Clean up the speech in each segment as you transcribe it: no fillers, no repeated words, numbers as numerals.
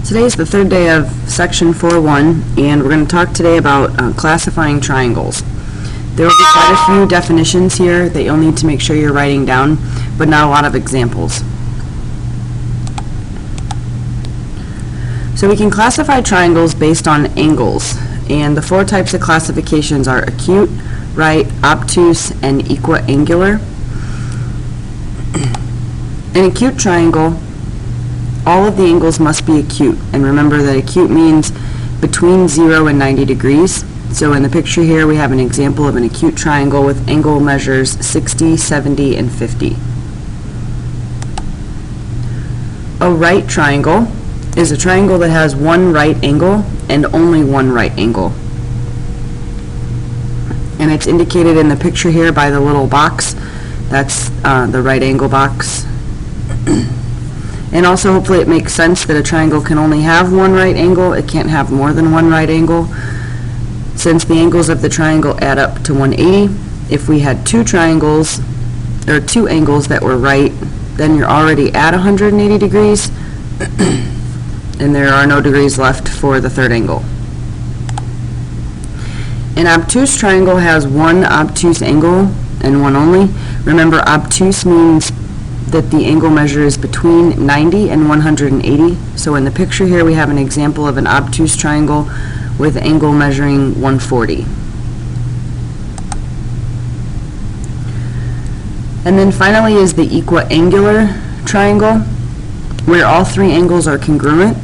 Today is the third day of section 4.1, and we're going to talk today about classifying triangles. There will be quite a few definitions here that you'll need to make sure you're writing down, but not a lot of examples. So we can classify triangles based on angles, and the four types of classifications are acute, right, obtuse, and equiangular. An acute triangle, all of the angles must be acute, and remember that acute means between 0 and 90 degrees. So in the picture here we have an example of an acute triangle with angle measures 60, 70, and 50. A right triangle is a triangle that has one right angle and only one right angle. And it's indicated in the picture here by the little box. That's the right angle box. And also, hopefully it makes sense that a triangle can only have one right angle. It can't have more than one right angle. Since the angles of the triangle add up to 180, if we had two triangles, or two angles that were right, then you're already at 180 degrees, and there are no degrees left for the third angle. An obtuse triangle has one obtuse angle and one only. Remember, obtuse means that the angle measure is between 90 and 180. So in the picture here we have an example of an obtuse triangle with angle measuring 140. And then finally is the equiangular triangle, where all three angles are congruent.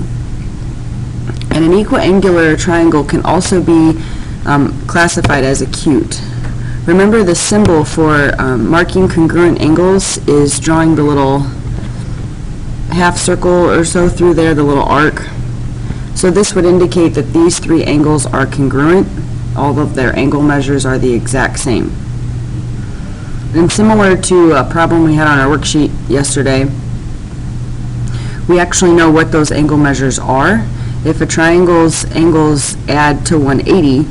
And an equiangular triangle can also be classified as acute. Remember, the symbol for marking congruent angles is drawing the little half circle or so through there, the little arc. So this would indicate that these three angles are congruent. All of their angle measures are the exact same. And similar to a problem we had on our worksheet yesterday, we actually know what those angle measures are. If a triangle's angles add to 180,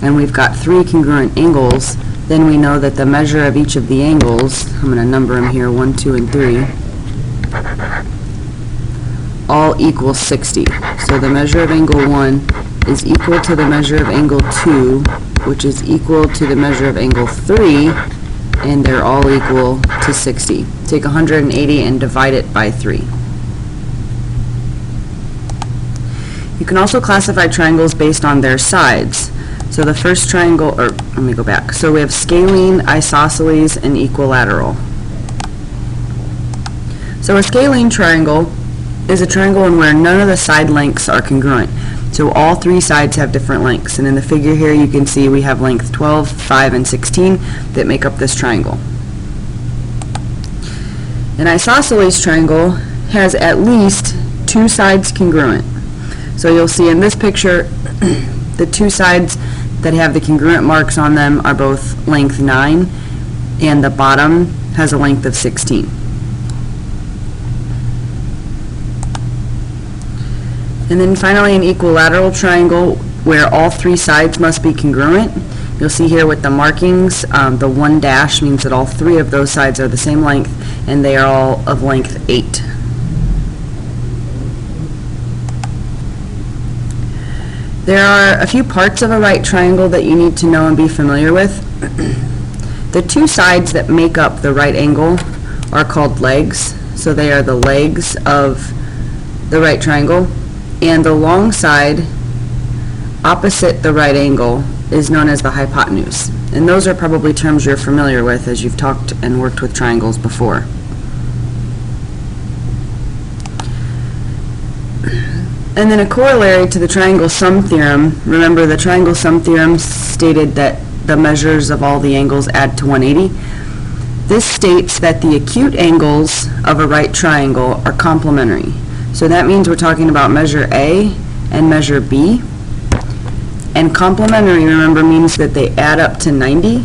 and we've got three congruent angles, then we know that the measure of each of the angles, I'm going to number them here, 1, 2, and 3, all equal 60. So the measure of angle 1 is equal to the measure of angle 2, which is equal to the measure of angle 3, and they're all equal to 60. Take 180 and divide it by 3. You can also classify triangles based on their sides. So the first triangle, or let me go back. So we have scalene, isosceles, and equilateral. So a scalene triangle is a triangle in where none of the side lengths are congruent. So all three sides have different lengths. And in the figure here you can see we have length 12, 5, and 16 that make up this triangle. An isosceles triangle has at least two sides congruent. So you'll see in this picture the two sides that have the congruent marks on them are both length 9, and the bottom has a length of 16. And then finally an equilateral triangle where all three sides must be congruent. You'll see here with the markings, the 1 dash means that all three of those sides are the same length, and they are all of length 8. There are a few parts of a right triangle that you need to know and be familiar with. The two sides that make up the right angle are called legs, so they are the legs of the right triangle, and the long side opposite the right angle is known as the hypotenuse. And those are probably terms you're familiar with as you've talked and worked with triangles before. And then a corollary to the triangle sum theorem, remember the triangle sum theorem stated that the measures of all the angles add to 180. This states that the acute angles of a right triangle are complementary. So that means we're talking about measure A and measure B. And complementary, remember, means that they add up to 90.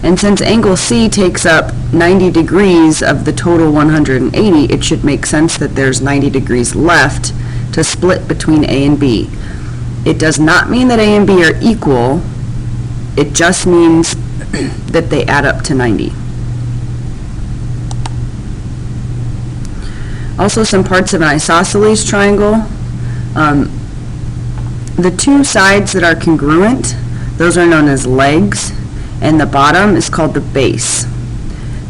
And since angle C takes up 90 degrees of the total 180, it should make sense that there's 90 degrees left to split between A and B. It does not mean that A and B are equal. It just means that they add up to 90. Also some parts of an isosceles triangle. The two sides that are congruent, those are known as legs, and the bottom is called the base.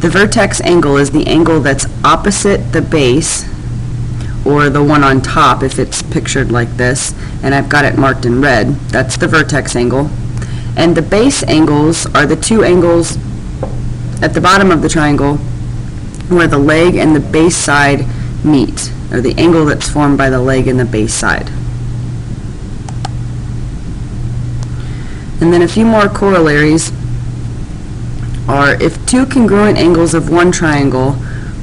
The vertex angle is the angle that's opposite the base, or the one on top if it's pictured like this, and I've got it marked in red. That's the vertex angle. And the base angles are the two angles at the bottom of the triangle where the leg and the base side meet, or the angle that's formed by the leg and the base side. And then a few more corollaries are if two congruent angles of one triangle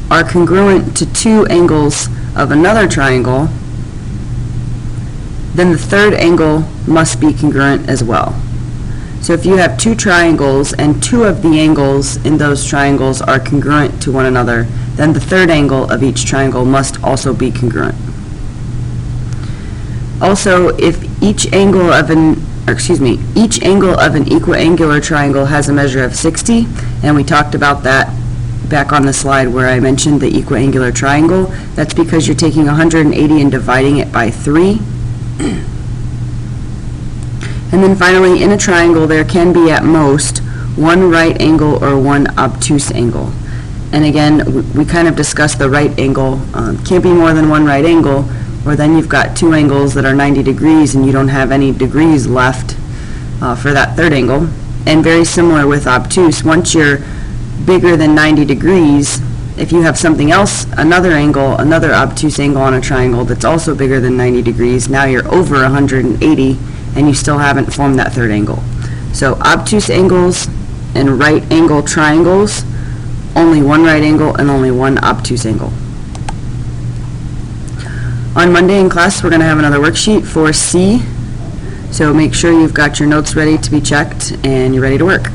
are congruent to two angles of another triangle, then the third angle must be congruent as well. So if you have two triangles and two of the angles in those triangles are congruent to one another, then the third angle of each triangle must also be congruent. Also, if each angle of an equiangular triangle has a measure of 60, and we talked about that back on the slide where I mentioned the equiangular triangle, that's because you're taking 180 and dividing it by 3. And then finally, in a triangle, there can be at most one right angle or one obtuse angle. And again, we kind of discussed the right angle. Can't be more than one right angle, or then you've got two angles that are 90 degrees and you don't have any degrees left for that third angle. And very similar with obtuse, once you're bigger than 90 degrees, if you have something else, another angle, another obtuse angle on a triangle that's also bigger than 90 degrees, now you're over 180 and you still haven't formed that third angle. So obtuse angles and right angle triangles, only one right angle and only one obtuse angle. On Monday in class, we're going to have another worksheet for C, so make sure you've got your notes ready to be checked and you're ready to work.